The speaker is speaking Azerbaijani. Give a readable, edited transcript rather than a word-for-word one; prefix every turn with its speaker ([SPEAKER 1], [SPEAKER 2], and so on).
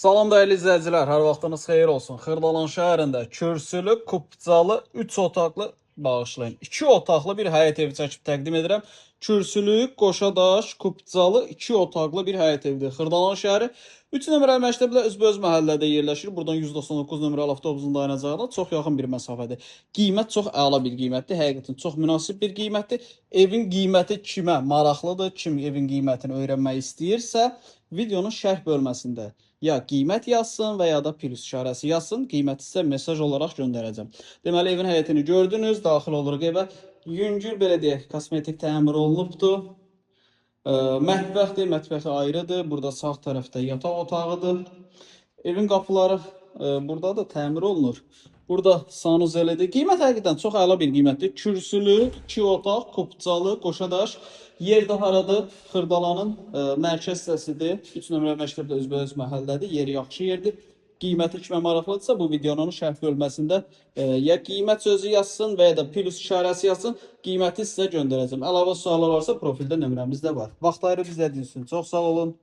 [SPEAKER 1] Salam dəyərli izləyicilər, hər vaxtınız xeyir olsun. Xırdalan şəhərində kürsülü, kupcalı, 3 otaqlı bağışlayın. 2 otaqlı bir həyət evi çəkib təqdim edirəm. Kürsülü, qoşadaş, kupcalı, 2 otaqlı bir həyət evidir. Xırdalan şəhəri 3 nömrəli məktəblə üzbəüz məhəllədə yerləşir. Buradan 199 nömrəli avtobusun dayanacağına çox yaxın bir məsafədir. Qiymət çox əla bir qiymətdir. Həqiqətən çox münasib bir qiymətdir. Evin qiyməti kimə maraqlıdır, kim evin qiymətini öyrənmək istəyirsə, videonun şərh bölməsində ya qiymət yazsın və ya da plus işarəsi yazsın. Qiyməti sizə mesaj olaraq göndərəcəm. Deməli, evin həyətini gördünüz. Daxil oluruq evə. Yüngül belə deyək, kosmetik təmir olunubdur. Mətbəxdir, mətbəxi ayrıdır. Burada sağ tərəfdə yataq otağıdır. Evin qapıları burada da təmir olunur. Burada sanuzelidir. Qiymət həqiqətən çox əla bir qiymətdir. Kürsülü, 2 otaq, kupcalı, qoşadaş. Yer də haradır? Xırdalanın mərkəz hissəsidir. 3 nömrəli məktəbdə üzbəüz məhəllədədir. Yeri yaxşı yerdir. Qiyməti kimə maraqlıdırsa bu videonun şərh bölməsində ya qiymət sözü yazsın və ya da plus işarəsi yazsın. Qiyməti sizə göndərəcəm. Əlavə suallar varsa profildə nömrəmiz də var. Vaxt ayırıb izlədiyiniz üçün çox sağ olun.